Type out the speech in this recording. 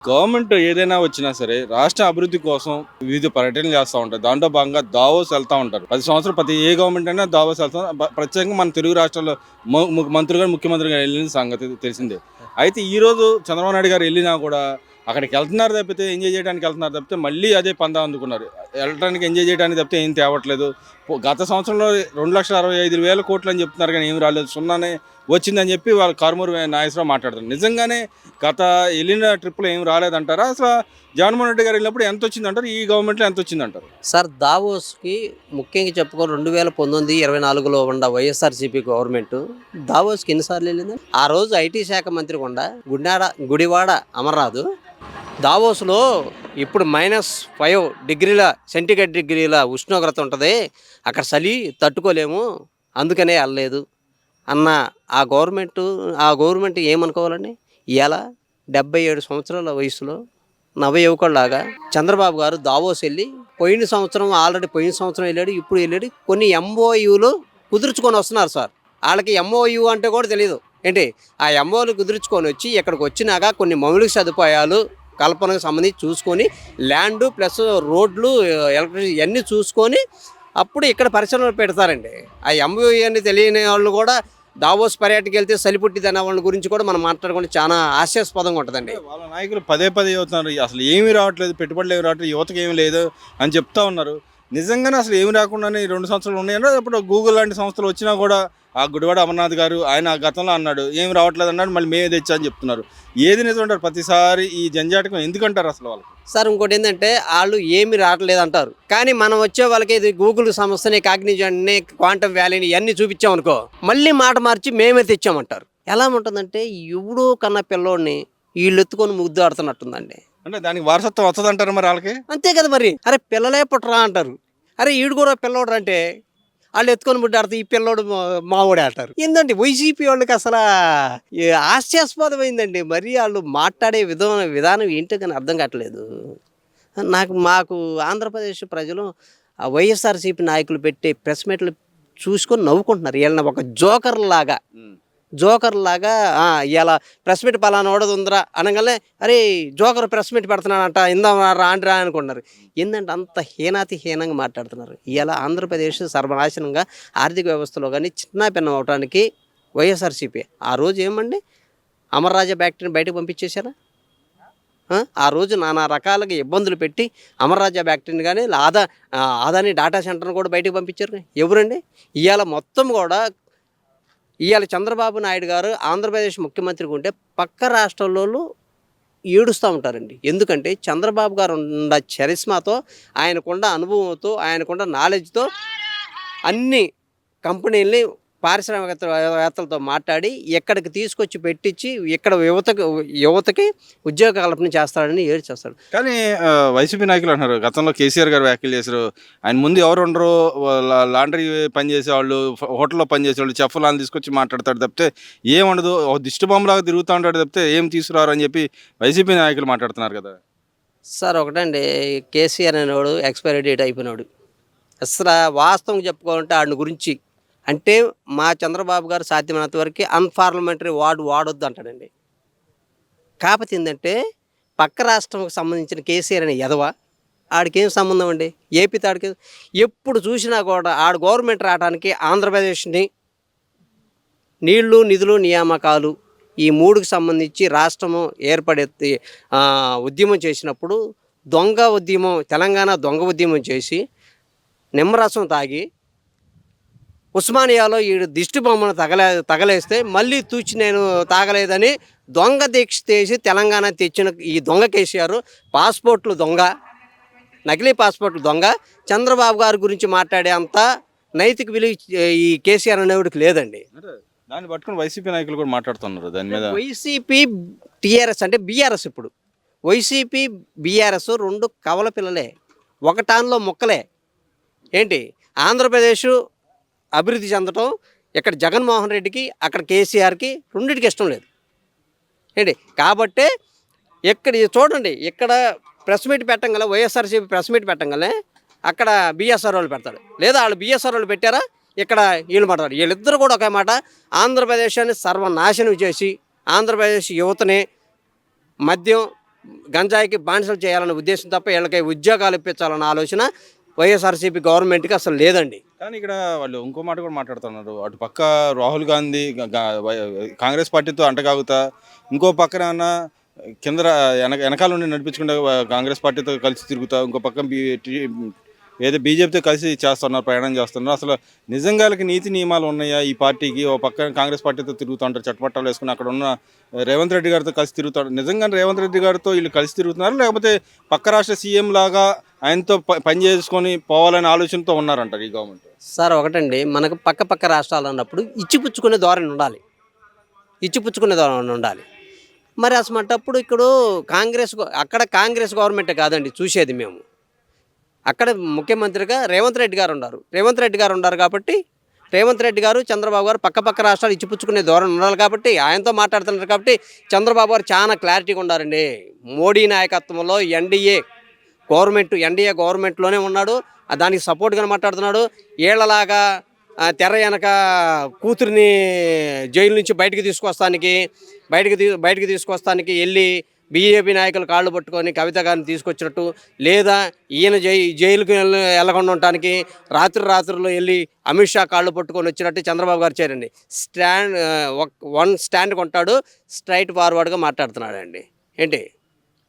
Government ఏదైనా వచ్చినా సరే రాష్ట్ర అభివృద్ధి కోసం వివిధ పర్యటనలు చేస్తూ ఉంటారు. దాంట్లో భాగంగా దావోస్ వెళ్తూ ఉంటారు. 10 సంవత్సరాలు ప్రతి ఏ గవర్నమెంట్ అయినా దావోస్ వెళ్తాం. ప్రత్యేకంగా మన తెలుగు రాష్ట్రాల్లో మంత్రులు గారు, ముఖ్యమంత్రి గారు వెళ్ళిన సంగతి తెలిసిందే. అయితే ఈ రోజు చంద్రబాబు నాయుడు గారు వెళ్ళినా కూడా అక్కడికి వెళ్తున్నారు తప్పితే ఎంజాయ్ చేయడానికి వెళ్తున్నారు తప్పితే మళ్ళీ అదే పందా అందుకున్నారు. వెళ్ళడానికి ఎంజాయ్ చేయడానికి తప్పితే ఏం తేవట్లేదు. గత సంవత్సరంలో 2,65,000 కోట్లు అని చెప్తున్నారు కానీ ఏమి రాలేదు, సున్నానే వచ్చిందని చెప్పి వాళ్ళు కారుమూరి నాగేశ్వరరావు మాట్లాడుతున్నారు. నిజంగానే గత వెళ్ళిన ట్రిప్లో ఏం రాలేదంటారా? అసలు జగన్మోహన్ రెడ్డి గారు వెళ్ళినప్పుడు ఎంత వచ్చిందంటారు, ఈ గవర్నమెంట్లో ఎంత వచ్చిందంటారు? సార్ దావోస్కి ముఖ్యంగా చెప్పుకోవాలి 2019, 24లో ఉన్న వైఎస్ఆర్సీపీ గవర్నమెంట్ దావోస్కి ఎన్నిసార్లు వెళ్ళింది? ఆ రోజు ఐటీ శాఖ మంత్రి కూడా గుడివాడ అమర్నాథ్ దావోస్లో ఇప్పుడు -5 డిగ్రీల సెంటిగ్రేడ్ డిగ్రీల ఉష్ణోగ్రత ఉంటుంది, అక్కడ చలి తట్టుకోలేము, అందుకనే వెళ్ళలేదు అన్న ఆ గవర్నమెంట్ ఏమనుకోవాలండి? ఇవాళ 77 సంవత్సరాల వయసులో నవయువకుల్లాగా చంద్రబాబు గారు దావోస్ వెళ్ళి పోయిన సంవత్సరం వెళ్ళాడు, ఇప్పుడు వెళ్ళాడు, కొన్ని ఎంఓయూలు కుదుర్చుకొని వస్తున్నారు సార్. వాళ్ళకి ఎంఓయూ అంటే కూడా తెలియదు ఏంటి. ఆ ఎంఓలు కుదుర్చుకొని వచ్చి ఇక్కడికి వచ్చినాక కొన్ని మౌలిక సదుపాయాలు కల్పనకు సంబంధించి చూసుకొని ల్యాండ్ ప్లస్ రోడ్లు, ఎలక్ట్రిసిటీ ఇవన్నీ చూసుకొని అప్పుడు ఇక్కడ పరిశ్రమలు పెడతారండి. ఆ ఎంఓయూ అని తెలియని వాళ్ళు కూడా దావోస్ పర్యటనకి వెళ్తే సలిపుట్టిది అనే వాళ్ళ గురించి కూడా మనం మాట్లాడుకుంటే చాలా హాస్యాస్పదంగా ఉంటుందండి. వాళ్ళ నాయకులు పదే పదే చెబుతున్నారు అసలు ఏమీ రావట్లేదు, పెట్టుబడులు ఏమి రావట్లేదు, యువతకి ఏమి లేదు అని చెప్తా ఉన్నారు. నిజంగానే అసలు ఏమి రాకుండానే ఈ 2 సంవత్సరాలు ఉన్నాయంటే ఇప్పుడు గూగుల్ లాంటి సంస్థలు వచ్చినా కూడా ఆ గుడివాడ అమర్నాథ్ గారు ఆయన గతంలో అన్నాడు ఏమి రావట్లేదు అన్నాడు, మళ్ళీ మేమే తెచ్చా అని చెప్తున్నారు. ఏది నిజం అంటారు? ప్రతిసారి ఈ జంజాటకం ఎందుకంటారు అసలు వాళ్ళకి? సార్ ఇంకోటి ఏంటంటే వాళ్ళు ఏమి రావట్లేదు అంటారు, కానీ మనం వచ్చే వాళ్ళకి ఇది గూగుల్ సంస్థని, కాగ్నిజెంట్ని, క్వాంటమ్ వ్యాలీని ఇవన్నీ చూపించామనుకో మళ్ళీ మాట మార్చి మేమే తెచ్చామంటారు. ఎలా ఉంటుందంటే ఎవడో కన్నా పిల్లోడిని వీళ్ళు ఎత్తుకొని ముద్దు ఆడుతున్నట్టుందండి. అంటే దానికి వారసత్వం వస్తుందంటారు మరి వాళ్ళకి? అంతే కదా మరి. అరే పిల్లలే పుట్టరా అంటారు, అరే ఈడు కూడా పిల్లోడు అంటే వాళ్ళు ఎత్తుకొని ముడ్డాడితే ఈ పిల్లోడు మావోడే అంటారు. ఏంటంటే వైసీపీ వాళ్ళకి అసలు హాస్యాస్పదమైందండి. మరి వాళ్ళు మాట్లాడే విధానం ఏంటో కానీ అర్థం కావట్లేదు మాకు. ఆంధ్రప్రదేశ్ ప్రజలు ఆ వైఎస్ఆర్సీపీ నాయకులు పెట్టే ప్రెస్ మీట్లు చూసుకొని నవ్వుకుంటున్నారు. వీళ్ళని ఒక జోకర్ లాగా ఇలా ప్రెస్ మీట్ పలానా ఓడదు ఉందిరా అనగానే అరే జోకర్ ప్రెస్ మీట్ పెడుతున్నానంట, ఇందా రాండ్రా అనుకుంటున్నారు. ఏంటంటే అంత హీనంగా మాట్లాడుతున్నారు. ఇలా ఆంధ్రప్రదేశ్ సర్వనాశనంగా ఆర్థిక వ్యవస్థలో కానీ చిన్నాభిన్నం అవడానికి వైఎస్ఆర్సీపీ ఆ రోజు ఏమండి అమర్ రాజా ఫ్యాక్టరీని బయటకు పంపించేశారా? ఆ రోజు నానా రకాలుగా ఇబ్బందులు పెట్టి అమర్ రాజా ఫ్యాక్టరీని కానీ అదాని డాటా సెంటర్ని కూడా బయటకు పంపించారు. ఎవరండి? ఇవాళ మొత్తం కూడా చంద్రబాబు నాయుడు గారు ఆంధ్రప్రదేశ్ ముఖ్యమంత్రిగా ఉంటే పక్క రాష్ట్రాల్లో ఏడుస్తూ ఉంటారండి. ఎందుకంటే చంద్రబాబు గారు ఉన్న చరిస్మాతో, ఆయనకున్న అనుభవంతో, ఆయనకున్న నాలెడ్జ్తో అన్ని కంపెనీల్ని పారిశ్రామికవేత్తలతో మాట్లాడి ఎక్కడికి తీసుకొచ్చి పెట్టించి ఇక్కడ యువతకి ఉద్యోగ కల్పన చేస్తాడని చేస్తాడు. కానీ వైసీపీ నాయకులు అంటున్నారు గతంలో కేసీఆర్ గారు వ్యాఖ్యలు చేశారు, ఆయన ముందు ఎవరు ఉండరు, లాండ్రీ పని చేసేవాళ్ళు, హోటల్లో పని చేసేవాళ్ళు, చెఫ్లను తీసుకొచ్చి మాట్లాడతాడు తప్పితే ఏముండదు, దిష్టి బొమ్మలాగా తిరుగుతూ ఉంటాడు తప్పితే ఏం తీసుకురారు అని చెప్పి వైసీపీ నాయకులు మాట్లాడుతున్నారు కదా సార్. ఒకటండి, కేసీఆర్ అనేవాడు ఎక్స్పైరీ డేట్ అయిపోయినాడు. అసలు వాస్తవం చెప్పుకోవాలంటే ఆడిని గురించి అంటే మా చంద్రబాబు గారు సాధ్యమైనంత వరకు అన్పార్లమెంటరీ వాడొద్దు అంటాడండి. కాకపోతే ఏంటంటే పక్క రాష్ట్రంకి సంబంధించిన కేసీఆర్ అనే ఎదవ ఆడికేం సంబంధం అండి? ఏపీతో ఆడికి ఎప్పుడు చూసినా కూడా గవర్నమెంట్ రావడానికి ఆంధ్రప్రదేశ్ని నీళ్లు, నిధులు, నియామకాలు ఈ 3కి సంబంధించి రాష్ట్రము ఏర్పడే ఉద్యమం చేసినప్పుడు తెలంగాణ దొంగ ఉద్యమం చేసి నిమ్మరసం తాగి ఉస్మానియాలో ఈ దిష్టి బొమ్మను తగలేస్తే మళ్ళీ తూచి నేను తాగలేదని దొంగ దీక్ష చేసి తెలంగాణ తెచ్చిన ఈ దొంగ కేసీఆర్ పాస్పోర్ట్లు దొంగ, నకిలీ పాస్పోర్ట్లు దొంగ. చంద్రబాబు గారి గురించి మాట్లాడే అంత నైతిక విలువ ఈ కేసీఆర్ అనేవాడికి లేదండి. దాన్ని పట్టుకుని వైసీపీ నాయకులు కూడా మాట్లాడుతున్నారు దాని మీద. వైసీపీ టీఆర్ఎస్ అంటే బీఆర్ఎస్, ఇప్పుడు వైసీపీ బీఆర్ఎస్ 2 కవల పిల్లలే, ఒకటాన్లో ముక్కలే. ఏంటి ఆంధ్రప్రదేశ్ అభివృద్ధి చెందటం ఇక్కడ జగన్మోహన్ రెడ్డికి, అక్కడ కేసీఆర్కి రెండింటికి ఇష్టం లేదు ఏంటి. కాబట్టే ఇక్కడ చూడండి, ఇక్కడ ప్రెస్ మీట్ పెట్టంగల వైఎస్ఆర్సీపీ ప్రెస్ మీట్ పెట్టంగలే అక్కడ బీఎస్ఆర్ వాళ్ళు పెడతాడు, లేదా వాళ్ళు బీఎస్ఆర్ వాళ్ళు పెట్టారా ఇక్కడ వీళ్ళు మాట్లాడారు. వీళ్ళిద్దరు కూడా ఒకే మాట, ఆంధ్రప్రదేశాన్ని సర్వనాశనం చేసి ఆంధ్రప్రదేశ్ యువతని మద్యం గంజాయికి బానిసలు చేయాలనే ఉద్దేశం తప్ప వీళ్ళకి ఉద్యోగాలు ఇప్పించాలన్న ఆలోచన వైఎస్ఆర్సీపీ గవర్నమెంట్కి అసలు లేదండి. కానీ ఇక్కడ వాళ్ళు ఇంకో మాట కూడా మాట్లాడుతున్నారు. అటు పక్క రాహుల్ గాంధీ కాంగ్రెస్ పార్టీతో అంటగాగుతా, ఇంకో పక్కన అన్న కింద వెనకాల నుండి నడిపించకుండా కాంగ్రెస్ పార్టీతో కలిసి తిరుగుతా, ఇంకో పక్క ఏదో బీజేపీతో కలిసి చేస్తున్నారు, ప్రయాణం చేస్తున్నారు. అసలు నిజంగా వాళ్ళకి నీతి నియమాలు ఉన్నాయా ఈ పార్టీకి? ఓ పక్క కాంగ్రెస్ పార్టీతో తిరుగుతూ ఉంటారు, చట్టపట్టాలు వేసుకుని అక్కడ ఉన్న రేవంత్ రెడ్డి గారితో కలిసి తిరుగుతారు. నిజంగా రేవంత్ రెడ్డి గారితో వీళ్ళు కలిసి తిరుగుతున్నారు, లేకపోతే పక్క రాష్ట్ర సీఎం లాగా ఆయనతో పని చేసుకొని పోవాలనే ఆలోచనతో ఉన్నారంటారు ఈ గవర్నమెంట్? సార్ ఒకటండి, మనకు పక్క పక్క రాష్ట్రాలు అన్నప్పుడు ఇచ్చిపుచ్చుకునే ధోరణి ఉండాలి, ఇచ్చిపుచ్చుకునే ధోరణి ఉండాలి. మరి అసలు ఇక్కడ అక్కడ కాంగ్రెస్ గవర్నమెంటే కాదండి చూసేది మేము. అక్కడ ముఖ్యమంత్రిగా రేవంత్ రెడ్డి గారు ఉన్నారు కాబట్టి రేవంత్ రెడ్డి గారు చంద్రబాబు గారు పక్క పక్క రాష్ట్రాలు ఇచ్చిపుచ్చుకునే ధోరణి ఉండాలి కాబట్టి ఆయనతో మాట్లాడుతున్నారు కాబట్టి చంద్రబాబు గారు చాలా క్లారిటీగా ఉండారండి. మోడీ నాయకత్వంలో ఎన్డీఏ గవర్నమెంట్లోనే ఉన్నాడు, దానికి సపోర్ట్గా మాట్లాడుతున్నాడు. ఏళ్లలాగా తెర వెనక కూతురిని జైలు నుంచి బయటికి తీసుకొస్తానికి వెళ్ళి బీజేపీ నాయకులు కాళ్ళు పట్టుకొని కవిత గారిని తీసుకొచ్చినట్టు, లేదా ఈయన జైలుకి వెళ్ళకుండా ఉండటానికి రాత్రులు వెళ్ళి అమిత్ షా కాళ్ళు పట్టుకొని వచ్చినట్టు చంద్రబాబు గారు చేరండి. స్టాండ్ కొంటాడు, స్ట్రైట్ ఫార్వర్డ్గా మాట్లాడుతున్నాడు అండి. ఏంటి